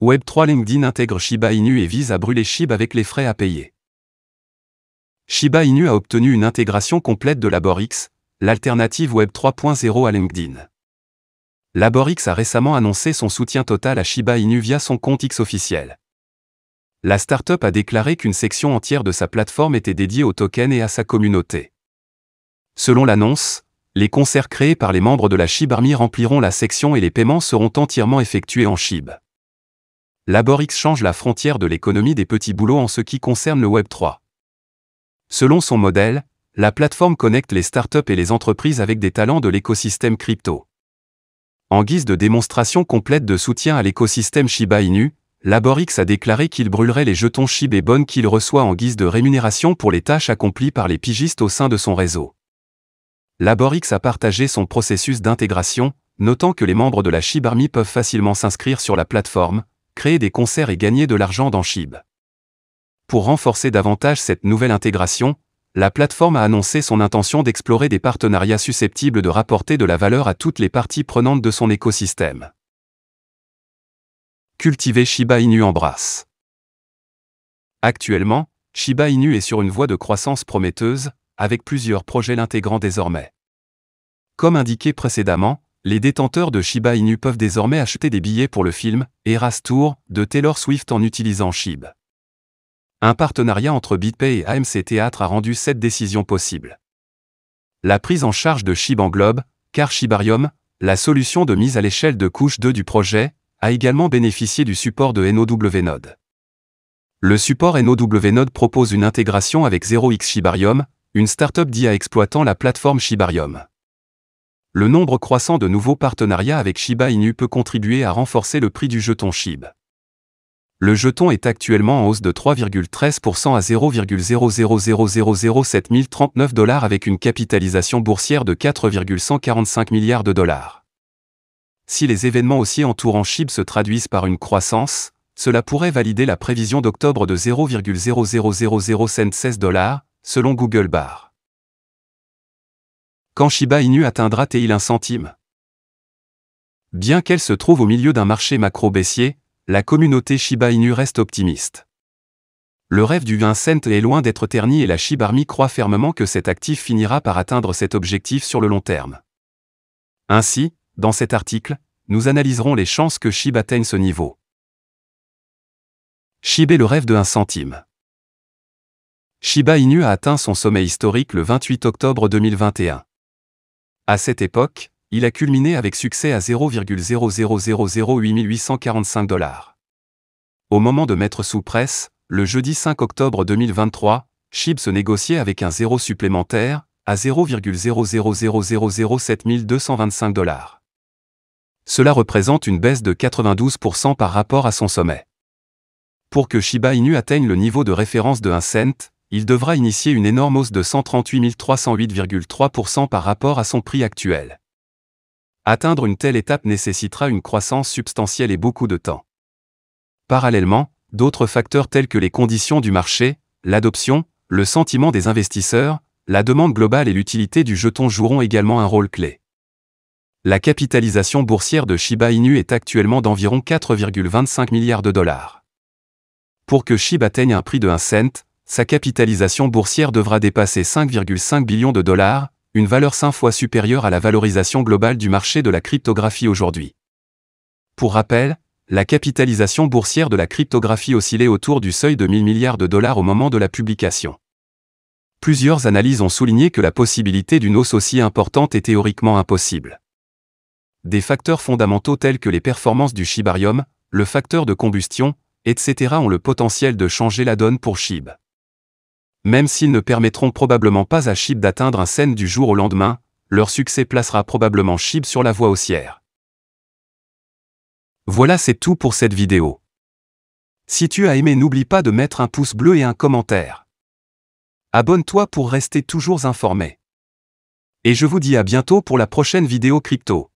Web3 LinkedIn intègre Shiba Inu et vise à brûler SHIB avec les frais à payer. Shiba Inu a obtenu une intégration complète de LaborX, l'alternative Web 3.0 à LinkedIn. LaborX a récemment annoncé son soutien total à Shiba Inu via son compte X officiel. La startup a déclaré qu'une section entière de sa plateforme était dédiée au token et à sa communauté. Selon l'annonce, les concerts créés par les membres de la SHIB Army rempliront la section et les paiements seront entièrement effectués en SHIB. LaborX change la frontière de l'économie des petits boulots en ce qui concerne le Web 3. Selon son modèle, la plateforme connecte les startups et les entreprises avec des talents de l'écosystème crypto. En guise de démonstration complète de soutien à l'écosystème Shiba Inu, LaborX a déclaré qu'il brûlerait les jetons SHIB et bonnes qu'il reçoit en guise de rémunération pour les tâches accomplies par les pigistes au sein de son réseau. LaborX a partagé son processus d'intégration, notant que les membres de la SHIB Army peuvent facilement s'inscrire sur la plateforme, créer des concerts et gagner de l'argent dans SHIB. Pour renforcer davantage cette nouvelle intégration, la plateforme a annoncé son intention d'explorer des partenariats susceptibles de rapporter de la valeur à toutes les parties prenantes de son écosystème. Cultiver Shiba Inu embrasse. Actuellement, Shiba Inu est sur une voie de croissance prometteuse, avec plusieurs projets l'intégrant désormais. Comme indiqué précédemment, les détenteurs de Shiba Inu peuvent désormais acheter des billets pour le film « Eras Tour » de Taylor Swift en utilisant SHIB. Un partenariat entre BitPay et AMC Theatre a rendu cette décision possible. La prise en charge de SHIB englobe, car Shibarium, la solution de mise à l'échelle de couche 2 du projet, a également bénéficié du support de NowNode. Le support NowNode propose une intégration avec 0x Shibarium, une startup d'IA exploitant la plateforme Shibarium. Le nombre croissant de nouveaux partenariats avec Shiba Inu peut contribuer à renforcer le prix du jeton SHIB. Le jeton est actuellement en hausse de 3,13% à 0,000007 039 avec une capitalisation boursière de 4,145 milliards de dollars. Si les événements haussiers entourant SHIB se traduisent par une croissance, cela pourrait valider la prévision d'octobre de 0,00016 $, selon Google Bar. Quand Shiba Inu atteindra-t-il 1 centime? Bien qu'elle se trouve au milieu d'un marché macro baissier, la communauté Shiba Inu reste optimiste. Le rêve du 1 cent est loin d'être terni et la SHIB Army croit fermement que cet actif finira par atteindre cet objectif sur le long terme. Ainsi, dans cet article, nous analyserons les chances que SHIB atteigne ce niveau. SHIB est le rêve de 1 centime. Shiba Inu a atteint son sommet historique le 28 octobre 2021. À cette époque, il a culminé avec succès à 0,0000845 $. Au moment de mettre sous presse, le jeudi 5 octobre 2023, SHIB se négociait avec un zéro supplémentaire, à 0,00007 225 $. Cela représente une baisse de 92% par rapport à son sommet. Pour que Shiba Inu atteigne le niveau de référence de 1 cent, il devra initier une énorme hausse de 138 308,3% par rapport à son prix actuel. Atteindre une telle étape nécessitera une croissance substantielle et beaucoup de temps. Parallèlement, d'autres facteurs tels que les conditions du marché, l'adoption, le sentiment des investisseurs, la demande globale et l'utilité du jeton joueront également un rôle clé. La capitalisation boursière de Shiba Inu est actuellement d'environ 4,25 milliards de dollars. Pour que SHIB atteigne un prix de 1 cent, sa capitalisation boursière devra dépasser 5,5 billions de dollars, une valeur 5 fois supérieure à la valorisation globale du marché de la cryptographie aujourd'hui. Pour rappel, la capitalisation boursière de la cryptographie oscillait autour du seuil de 1000 milliards de dollars au moment de la publication. Plusieurs analyses ont souligné que la possibilité d'une hausse aussi importante est théoriquement impossible. Des facteurs fondamentaux tels que les performances du Shibarium, le facteur de combustion, etc. ont le potentiel de changer la donne pour SHIB. Même s'ils ne permettront probablement pas à SHIB d'atteindre un cent du jour au lendemain, leur succès placera probablement SHIB sur la voie haussière. Voilà, c'est tout pour cette vidéo. Si tu as aimé, n'oublie pas de mettre un pouce bleu et un commentaire. Abonne-toi pour rester toujours informé. Et je vous dis à bientôt pour la prochaine vidéo crypto.